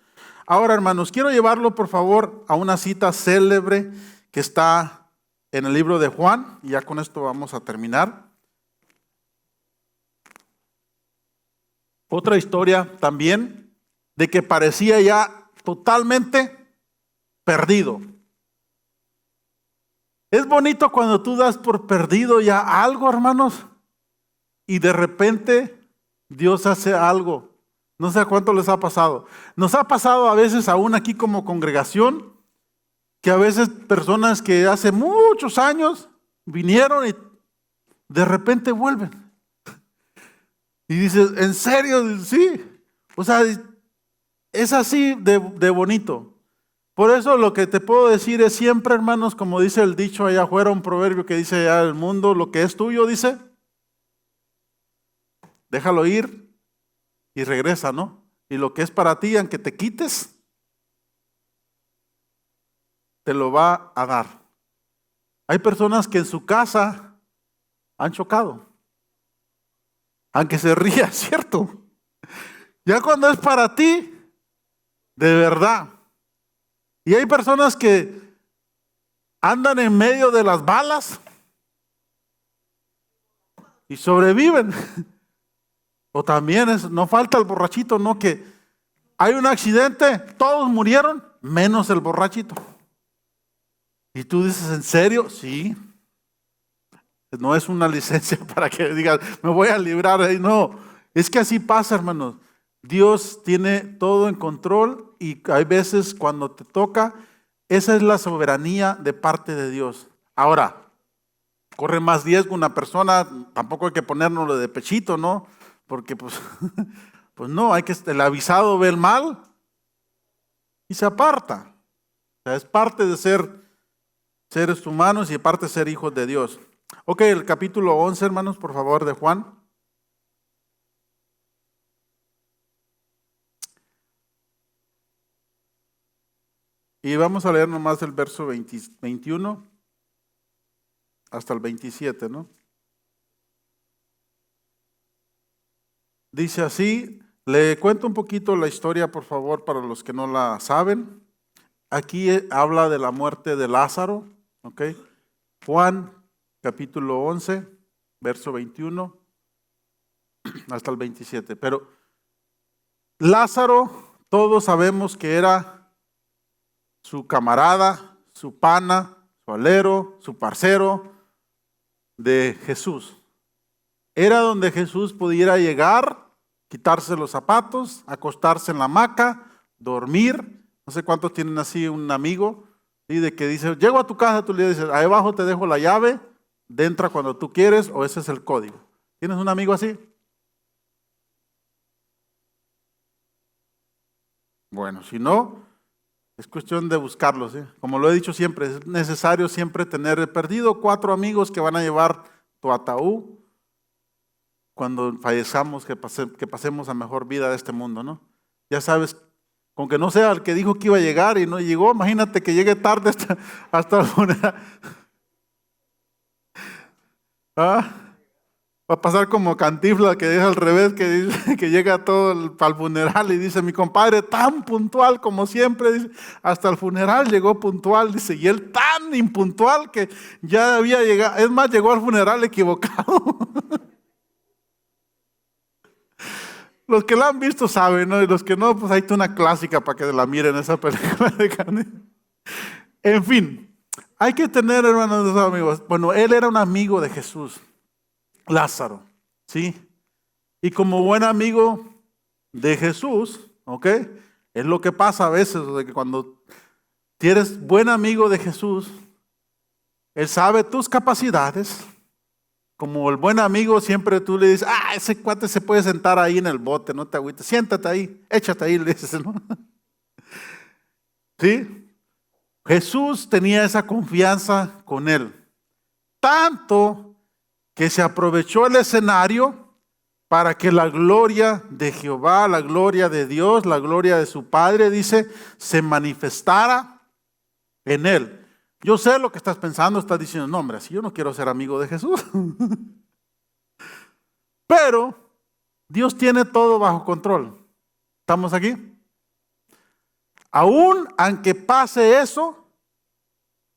Ahora, hermanos, quiero llevarlo, por favor, a una cita célebre que está en el libro de Juan, y ya con esto vamos a terminar. Otra historia también de que parecía ya totalmente perdido. Es bonito cuando tú das por perdido ya algo, hermanos, y de repente Dios hace algo. No sé a cuánto les ha pasado. Nos ha pasado a veces aún aquí como congregación, que a veces personas que hace muchos años vinieron y de repente vuelven. Y dices, ¿en serio? Sí. O sea, es así de bonito. Por eso lo que te puedo decir es siempre, hermanos, como dice el dicho allá afuera, un proverbio que dice allá el mundo, lo que es tuyo, dice, déjalo ir y regresa, ¿no? Y lo que es para ti, aunque te quites, te lo va a dar. Hay personas que en su casa han chocado. Aunque se ría, ¿cierto? Ya cuando es para ti, de verdad. Y hay personas que andan en medio de las balas y sobreviven. O también no falta el borrachito, ¿no? Que hay un accidente, todos murieron, menos el borrachito. Y tú dices, ¿en serio? Sí. No es una licencia para que digas, me voy a librar. No, es que así pasa, hermanos. Dios tiene todo en control y hay veces cuando te toca, esa es la soberanía de parte de Dios. Ahora, corre más riesgo una persona, tampoco hay que ponérnoslo de pechito, ¿no? Porque pues, pues no, el avisado ve el mal y se aparta. O sea, es parte de ser seres humanos y parte de ser hijos de Dios. Ok, el capítulo 11, hermanos, por favor, de Juan. Y vamos a leer nomás el verso 21 hasta el 27, ¿no? Dice así, le cuento un poquito la historia, por favor, para los que no la saben. Aquí habla de la muerte de Lázaro, ¿ok? Juan, capítulo 11, verso 21 hasta el 27. Pero Lázaro, todos sabemos que era su camarada, su pana, su alero, su parcero de Jesús. Era donde Jesús pudiera llegar, quitarse los zapatos, acostarse en la hamaca, dormir. No sé cuántos tienen así un amigo, ¿sí? De que dice, llego a tu casa, tú le dices, ahí abajo te dejo la llave, entra cuando tú quieres, o ese es el código. ¿Tienes un amigo así? Bueno, si no, es cuestión de buscarlos, ¿sí? Como lo he dicho siempre, es necesario siempre tener, he perdido 4 amigos que van a llevar tu ataúd cuando fallezcamos, que pasemos a mejor vida de este mundo, ¿no? Ya sabes, con que no sea el que dijo que iba a llegar y no llegó, imagínate que llegue tarde hasta el funeral. ¿Ah? Va a pasar como Cantinflas, que es al revés, que dice que llega todo para el funeral y dice, mi compadre tan puntual como siempre, dice, hasta el funeral llegó puntual, dice, y él tan impuntual que ya había llegado, es más, llegó al funeral equivocado. Los que la han visto saben, ¿no? Y los que no, pues ahí está una clásica para que la miren esa película de Cantinflas. En fin, hay que tener, hermanos, amigos. Bueno, él era un amigo de Jesús, Lázaro, ¿sí? Y como buen amigo de Jesús, ¿ok? Es lo que pasa a veces, de que cuando eres buen amigo de Jesús, Él sabe tus capacidades. Como el buen amigo, siempre tú le dices, ese cuate se puede sentar ahí en el bote, no te agüites, siéntate ahí, échate ahí, le dices, ¿no? ¿Sí? Jesús tenía esa confianza con él, tanto que se aprovechó el escenario para que la gloria de Jehová, la gloria de Dios, la gloria de su Padre, dice, se manifestara en él. Yo sé lo que estás pensando, estás diciendo, no hombre, así yo no quiero ser amigo de Jesús. Pero Dios tiene todo bajo control. ¿Estamos aquí? Aún aunque pase eso,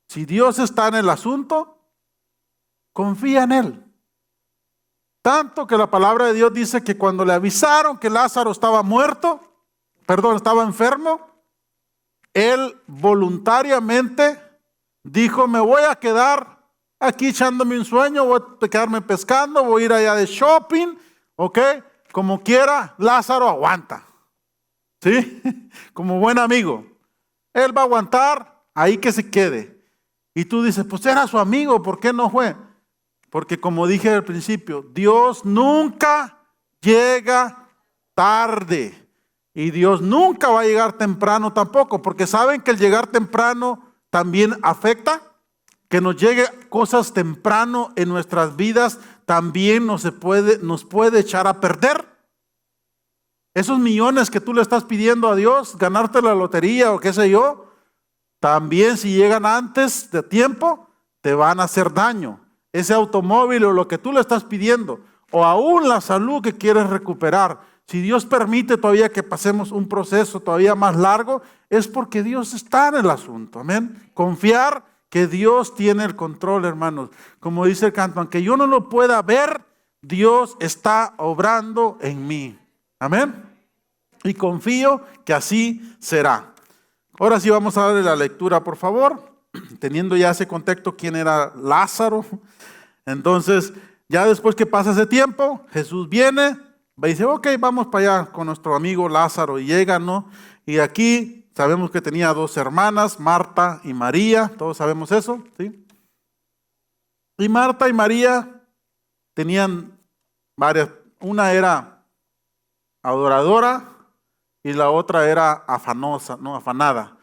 si Dios está en el asunto, confía en Él. Tanto que la palabra de Dios dice que cuando le avisaron que Lázaro estaba estaba enfermo, Él voluntariamente dijo, me voy a quedar aquí echándome un sueño, voy a quedarme pescando, voy a ir allá de shopping, ¿ok? Como quiera, Lázaro aguanta, ¿sí? Como buen amigo. Él va a aguantar, ahí que se quede. Y tú dices, pues era su amigo, ¿por qué no fue? Porque como dije al principio, Dios nunca llega tarde. Y Dios nunca va a llegar temprano tampoco, porque saben que el llegar temprano también afecta. Que nos llegue cosas temprano en nuestras vidas también nos puede echar a perder. Esos millones que tú le estás pidiendo a Dios, ganarte la lotería o qué sé yo, también si llegan antes de tiempo, te van a hacer daño. Ese automóvil o lo que tú le estás pidiendo, o aún la salud que quieres recuperar, si Dios permite todavía que pasemos un proceso todavía más largo, es porque Dios está en el asunto. Amén. Confiar que Dios tiene el control, hermanos. Como dice el canto, aunque yo no lo pueda ver, Dios está obrando en mí. Amén. Y confío que así será. Ahora sí vamos a darle la lectura, por favor. Teniendo ya ese contexto, ¿quién era Lázaro? Entonces, ya después que pasa ese tiempo, Jesús viene, y dice, ok, vamos para allá con nuestro amigo Lázaro. Y llega, ¿no? Y aquí sabemos que tenía 2 hermanas, Marta y María. Todos sabemos eso, ¿sí? Y Marta y María tenían varias. Una era adoradora y la otra era afanosa, no afanada.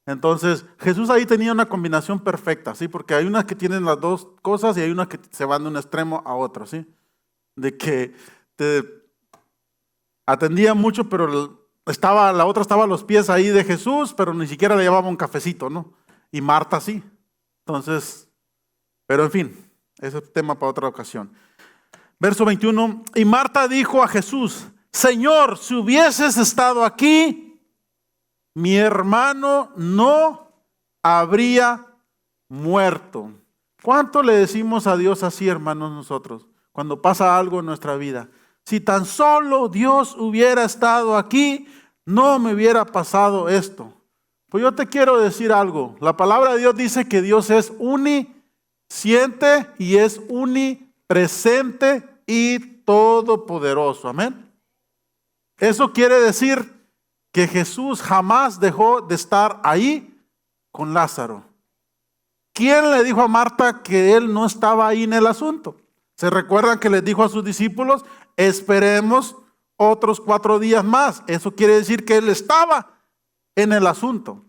Entonces, Jesús ahí tenía una combinación perfecta, ¿sí? Porque hay unas que tienen las 2 cosas y hay unas que se van de un extremo a otro, ¿sí? De que te atendía mucho, pero la otra estaba a los pies ahí de Jesús, pero ni siquiera le llevaba un cafecito, ¿no? Y Marta sí. Entonces, pero en fin, ese es tema para otra ocasión. Verso 21, y Marta dijo a Jesús, Señor, si hubieses estado aquí, mi hermano no habría muerto. ¿Cuánto le decimos a Dios así, hermanos, nosotros, cuando pasa algo en nuestra vida? Si tan solo Dios hubiera estado aquí, no me hubiera pasado esto. Pues yo te quiero decir algo. La palabra de Dios dice que Dios es omnisciente y es omnipresente y todopoderoso. Amén. Eso quiere decir que Jesús jamás dejó de estar ahí con Lázaro. ¿Quién le dijo a Marta que él no estaba ahí en el asunto? ¿Se recuerdan que les dijo a sus discípulos, esperemos otros 4 días más? Eso quiere decir que él estaba en el asunto.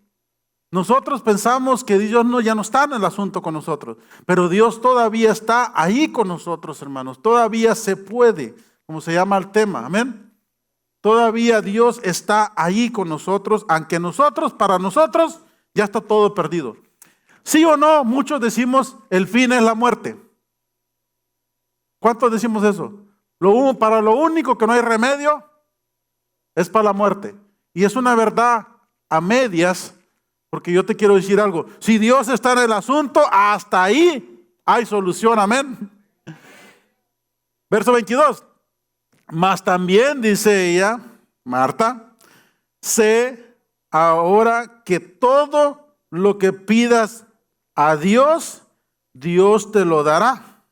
Nosotros pensamos que Dios ya no está en el asunto con nosotros, pero Dios todavía está ahí con nosotros, hermanos. Todavía se puede, como se llama el tema, amén. Todavía Dios está ahí con nosotros, aunque para nosotros, ya está todo perdido. ¿Sí o no? Muchos decimos, el fin es la muerte. ¿Cuántos decimos eso? Para lo único que no hay remedio es para la muerte. Y es una verdad a medias, porque yo te quiero decir algo. Si Dios está en el asunto, hasta ahí hay solución, amén. Verso 22. Mas también, dice ella, Marta, sé ahora que todo lo que pidas a Dios, Dios te lo dará.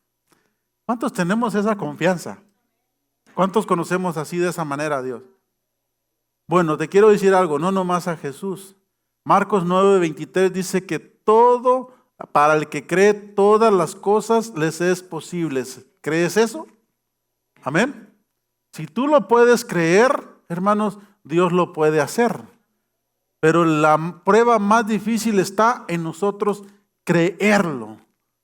¿Cuántos tenemos esa confianza? ¿Cuántos conocemos así de esa manera a Dios? Bueno, te quiero decir algo, no nomás a Jesús. Marcos 9:23 dice que todo, para el que cree, todas las cosas les es posibles. ¿Crees eso? Amén. Si tú lo puedes creer, hermanos, Dios lo puede hacer. Pero la prueba más difícil está en nosotros creerlo.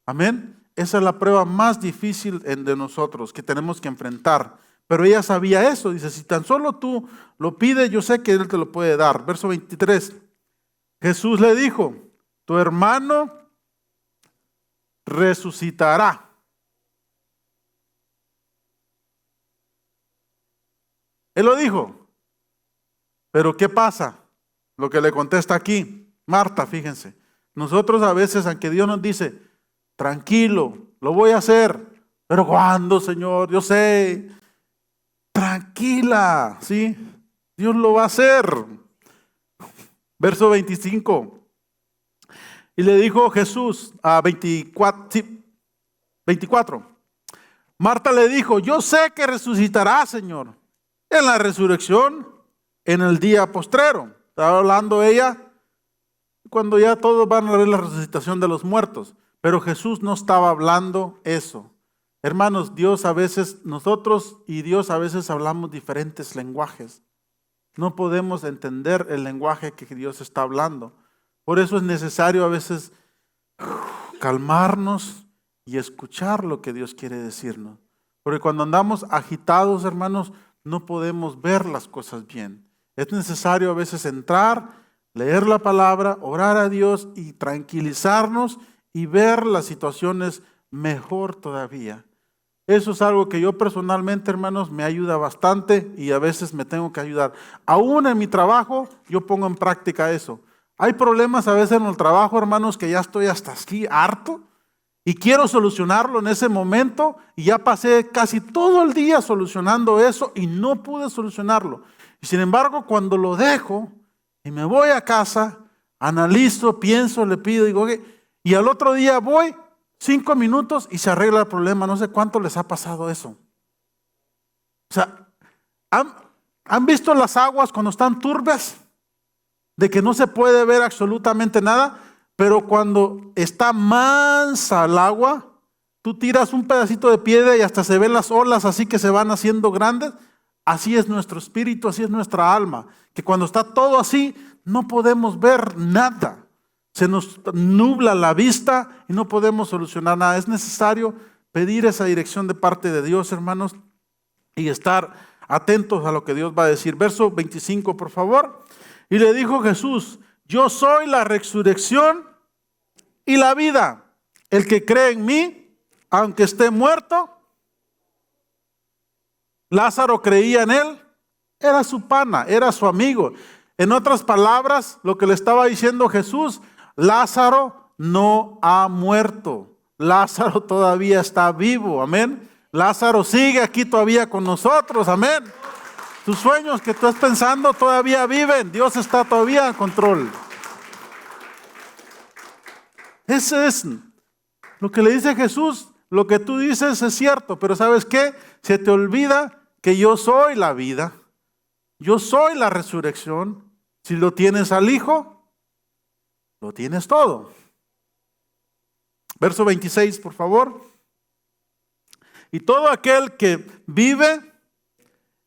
Amén. Esa es la prueba más difícil de nosotros que tenemos que enfrentar. Pero ella sabía eso. Dice, si tan solo tú lo pides, yo sé que Él te lo puede dar. Verso 23. Jesús le dijo, tu hermano resucitará. Él lo dijo. Pero ¿qué pasa? Lo que le contesta aquí, Marta, fíjense. Nosotros a veces, aunque Dios nos dice, tranquilo, lo voy a hacer. Pero ¿cuándo, Señor? Yo sé. Tranquila, ¿sí? Dios lo va a hacer. Verso 25. Y le dijo Jesús a 24. Marta le dijo, yo sé que resucitará, Señor, en la resurrección, en el día postrero. Estaba hablando ella cuando ya todos van a ver la resucitación de los muertos. Pero Jesús no estaba hablando eso. Hermanos, Dios a veces, nosotros y Dios a veces hablamos diferentes lenguajes. No podemos entender el lenguaje que Dios está hablando. Por eso es necesario a veces calmarnos y escuchar lo que Dios quiere decirnos. Porque cuando andamos agitados, hermanos, no podemos ver las cosas bien. Es necesario a veces entrar, leer la palabra, orar a Dios y tranquilizarnos y ver las situaciones mejor todavía. Eso es algo que yo personalmente, hermanos, me ayuda bastante y a veces me tengo que ayudar. Aún en mi trabajo, yo pongo en práctica eso. Hay problemas a veces en el trabajo, hermanos, que ya estoy hasta aquí harto y quiero solucionarlo en ese momento y ya pasé casi todo el día solucionando eso y no pude solucionarlo. Y sin embargo, cuando lo dejo y me voy a casa, analizo, pienso, le pido, digo, "Ok", y al otro día voy 5 minutos y se arregla el problema. No sé cuánto les ha pasado eso. O sea, ¿han visto las aguas cuando están turbias? De que no se puede ver absolutamente nada, pero cuando está mansa el agua, tú tiras un pedacito de piedra y hasta se ven las olas así que se van haciendo grandes. Así es nuestro espíritu, así es nuestra alma, que cuando está todo así, no podemos ver nada. Se nos nubla la vista y no podemos solucionar nada. Es necesario pedir esa dirección de parte de Dios, hermanos, y estar atentos a lo que Dios va a decir. Verso 25, por favor. Y le dijo Jesús, yo soy la resurrección y la vida. El que cree en mí, aunque esté muerto. Lázaro creía en él, era su pana, era su amigo. En otras palabras, lo que le estaba diciendo Jesús, Lázaro no ha muerto. Lázaro todavía está vivo, amén. Lázaro sigue aquí todavía con nosotros, amén. Tus sueños que tú estás pensando todavía viven. Dios está todavía en control. Ese es lo que le dice Jesús. Lo que tú dices es cierto, pero ¿sabes qué? Se te olvida que yo soy la vida. Yo soy la resurrección. Si lo tienes al Hijo, lo tienes todo. Verso 26, por favor. Y todo aquel que vive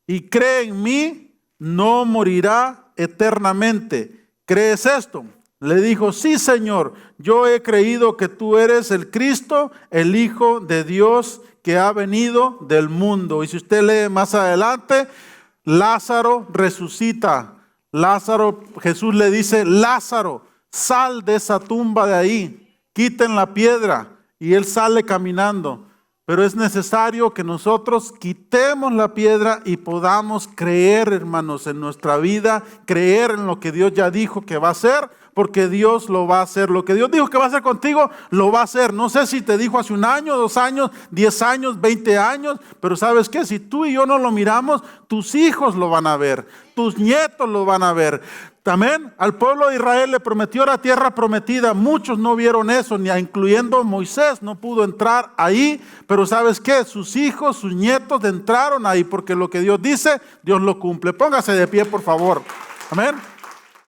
y cree en mí, no morirá eternamente. ¿Crees esto? Le dijo, sí, Señor, yo he creído que tú eres el Cristo, el Hijo de Dios que ha venido del mundo. Y si usted lee más adelante, Lázaro resucita. Lázaro, Jesús le dice, Lázaro, sal de esa tumba de ahí, quiten la piedra. Y él sale caminando. Pero es necesario que nosotros quitemos la piedra y podamos creer, hermanos, en nuestra vida, creer en lo que Dios ya dijo que va a hacer, porque Dios lo va a hacer. Lo que Dios dijo que va a hacer contigo, lo va a hacer. No sé si te dijo hace 1 año, 2 años, 10 años, 20 años, pero ¿sabes qué? Si tú y yo no lo miramos, tus hijos lo van a ver, tus nietos lo van a ver. Amén. Al pueblo de Israel le prometió la tierra prometida. Muchos no vieron eso, ni incluyendo Moisés, no pudo entrar ahí. Pero ¿sabes qué? Sus hijos, sus nietos entraron ahí, porque lo que Dios dice, Dios lo cumple. Póngase de pie, por favor. Amén.